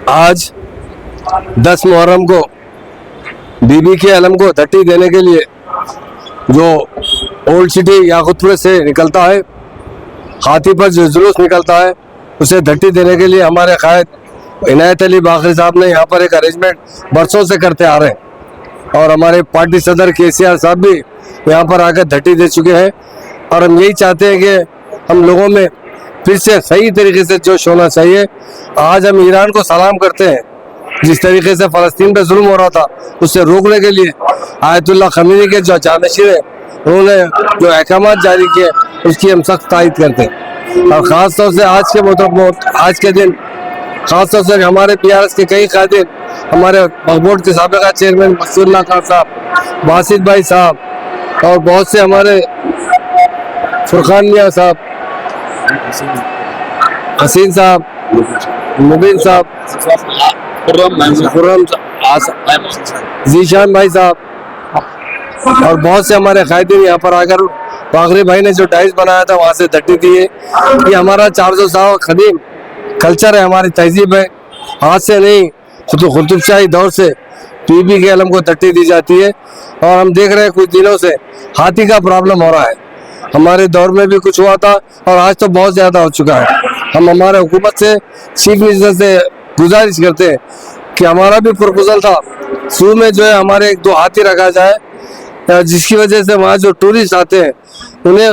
आज 10 मुहर्रम को बीबी के अलम को धट्टी देने के लिए जो ओल्ड सिटी याकूतपुर से निकलता है, हाथी पर जो जुलूस निकलता है, उसे धट्टी देने के लिए हमारे कायद इनायत अली बाकरी साहब ने यहाँ पर एक अरेंजमेंट बरसों से करते आ रहे हैं और हमारे पार्टी सदर KCR साहब भी यहाँ पर आकर धट्टी दे चुके हैं। और हम यही चाहते हैं कि हम लोगों में फिर से सही तरीके से जोश होना चाहिए। आज हम ईरान को सलाम करते हैं, जिस तरीके से फ़लस्तीन पे जुल्म हो रहा था उससे रोकने के लिए आयतुल्लाह खमीनी के जो जानशीर हैं उन्होंने जो अहकामात जारी किए उसकी हम सख्त तायद करते हैं। और ख़ास तौर से आज के दिन ख़ास तौर से हमारे PRS के कई कादिर, हमारे वक्फ बोर्ड के साबिक़ा चेयरमैन मकसूदुल्लाह खान साहब, बासित भाई साहब और बहुत से हमारे फुरकान मियाँ साहब, हसीन साहब, मुबीन साहब, जीशान भाई साहब और बहुत से हमारे कायदीन यहाँ पर आकर बाकरी भाई ने जो डाइस बनाया था वहाँ से धट्टी दी है। ये हमारा 400 साल कदीम कल्चर है, हमारी तहजीब है। आज से नहीं, कुतुबशाही दौर से बीबी के अलम को धट्टी दी जाती है। और हम देख रहे हैं कुछ दिनों से हाथी का प्रॉब्लम हो रहा है। हमारे दौर में भी कुछ हुआ था और आज तो बहुत ज़्यादा हो चुका है। हम हमारे हुकूमत से, चीफ मिनिस्टर से गुजारिश करते हैं कि हमारा भी प्रपोजल था ज़ू में जो है हमारे 1-2 हाथी रखा जाए, जिसकी वजह से वहाँ जो टूरिस्ट आते हैं उन्हें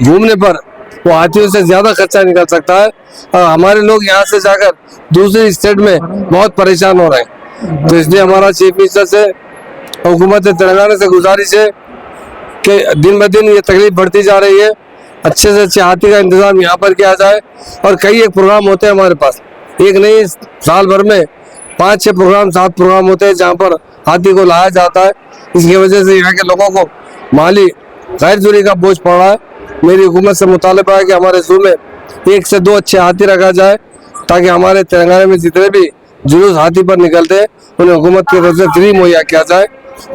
घूमने पर वो हाथियों से ज़्यादा खर्चा निकल सकता है और हमारे लोग यहाँ से जाकर दूसरी स्टेट में बहुत परेशान हो रहे हैं। तो इसलिए हमारा चीफ मिनिस्टर से, हुकूमत तेलंगाना से गुजारिश है कि दिन ब दिन ये तकलीफ बढ़ती जा रही है, अच्छे से अच्छे हाथी का इंतज़ाम यहाँ पर किया जाए। और कई एक प्रोग्राम होते हैं हमारे पास, एक नहीं साल भर में 5-6 प्रोग्राम 7 प्रोग्राम होते हैं जहाँ पर हाथी को लाया जाता है। इसकी वजह से यहाँ के लोगों को माली गैर ज़रूरी का बोझ पड़ रहा है। मेरी हुकूमत से मुतालबा है कि हमारे ज़ू में 1 से 2 अच्छे हाथी रखा जाए ताकि हमारे तेलंगाना में जितने भी जुलूस हाथी पर निकलते हैं उन्हें हुकूमत की तरफ से फ्री मुहैया किया जाए।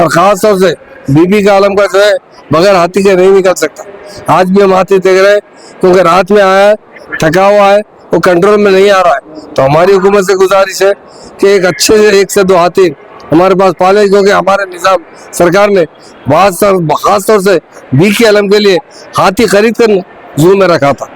और ख़ास तौर से बीबी का आलम का जो है बगैर हाथी के नहीं निकल सकता। आज भी हम हाथी देख रहे हैं क्योंकि रात में आया है, थका हुआ है, वो कंट्रोल में नहीं आ रहा है। तो हमारी हुकूमत से गुजारिश है कि एक अच्छे से 1 से 2 हाथी हमारे पास पाले, क्योंकि हमारे निज़ाम सरकार ने खास तौर से बीबी के आलम के लिए हाथी खरीद कर ज़ू में रखा था।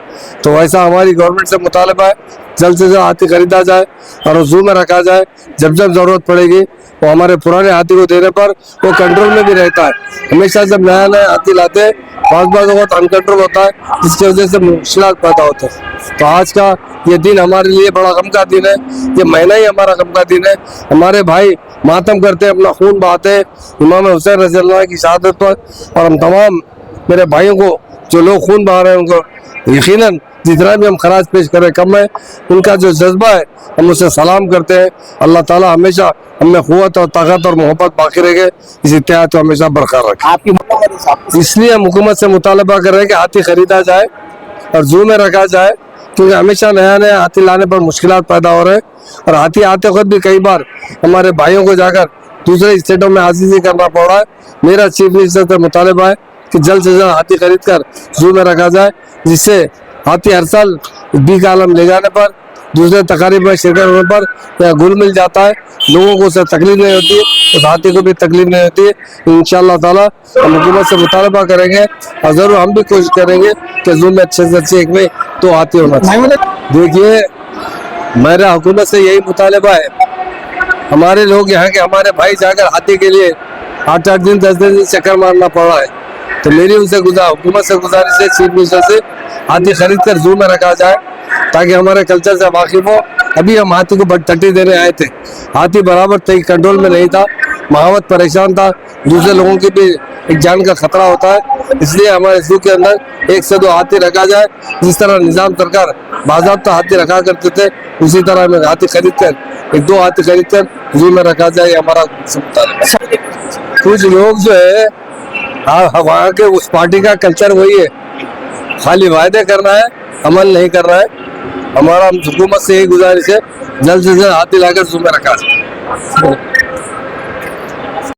तो वैसा हमारी गवर्नमेंट से मुतालबा है जल्द से जल्द हाथी खरीदा जाए और ज़ू में रखा जाए। जब जब ज़रूरत पड़ेगी वो हमारे पुराने हाथी को देने पर वो कंट्रोल में भी रहता है। हमेशा जब नया हाथी लाते हैं बहुत अनकंट्रोल होता है, जिसकी वजह से मुश्किल पैदा होते हैं। तो आज का ये दिन हमारे लिए बड़ा गम का दिन है, ये महीना ही हमारा गम का दिन है। हमारे भाई मातम करते हैं, अपना खून बहाते हैं इमाम हुसैन रज़ियल्लाहु की शहादत पर। और हम तमाम मेरे भाइयों को जो लोग खून बहा रहे हैं उनको यकीनन जितना भी हम खराज पेश करें कम है। उनका जो जज्बा है हम उसे सलाम करते हैं। अल्लाह ताला हमेशा हमें क़ुव्वत और ताकत और मोहब्बत बाकी रखे, इस इत्तेहाद को हमेशा बरकरार रखे। इसलिए हम हुकूमत से मुतालबा कर रहे हैं कि हाथी खरीदा जाए और ज़ू में रखा जाए, क्योंकि हमेशा नया हाथी लाने पर मुश्किलात पैदा हो रहे हैं। और हाथी आते वक्त भी कई बार हमारे भाइयों को जाकर दूसरे स्टेटों में आजीज़ी करना पड़ रहा है। मेरा चीफ मिनिस्टर से मुतालबा है कि जल्द से जल्द हाथी खरीद कर ज़ू में रखा जाए, जिससे हाथी हर साल बीबी का आलम ले जाने पर, दूसरे तकारीब में शिरकत होने पर या गुल मिल जाता है, लोगों को उससे तकलीफ नहीं होती है, उस हाथी को भी तकलीफ नहीं होती है। इंशाअल्लाह ताला हम हुकूमत से मुतालबा करेंगे और ज़रूर हम भी कोशिश करेंगे कि ज़ू में अच्छे से अच्छे 1 में 2 हाथी होना चाहिए। देखिए, मेरा हुकूमत से यही मुतालबा है, हमारे लोग यहाँ के हमारे भाई जाकर हाथी के लिए 8-8 दिन 10 दिन चक्कर मारना पड़ रहा है। तो मेरी उनसे हुकूमत से गुजारिश है, चीफ मिनिस्टर से, हाथी खरीद कर ज़ू में रखा जाए ताकि हमारे कल्चर से वाकिफ हो। अभी हम हाथी को धट्टी देने आए थे, हाथी बराबर तय कंट्रोल में नहीं था, महावत परेशान था, दूसरे लोगों की भी एक जान का खतरा होता है। इसलिए हमारे ज़ू के अंदर 1 से 2 हाथी रखा जाए। जिस तरह निज़ाम सरकार बाज़ाब्ता हाथी रखा करते थे, उसी तरह हमें हाथी खरीद कर 1-2 हाथी खरीद कर ज़ू में रखा जाए, हमारा कुछ लोग जो है वहाँ के उस पार्टी का कल्चर वही है, खाली वायदे करना है, अमल नहीं करना है। हमारा हुकूमत से यही गुजारिश है जल्द से जल्द हाथी लाकर ज़ू में रखा जाए।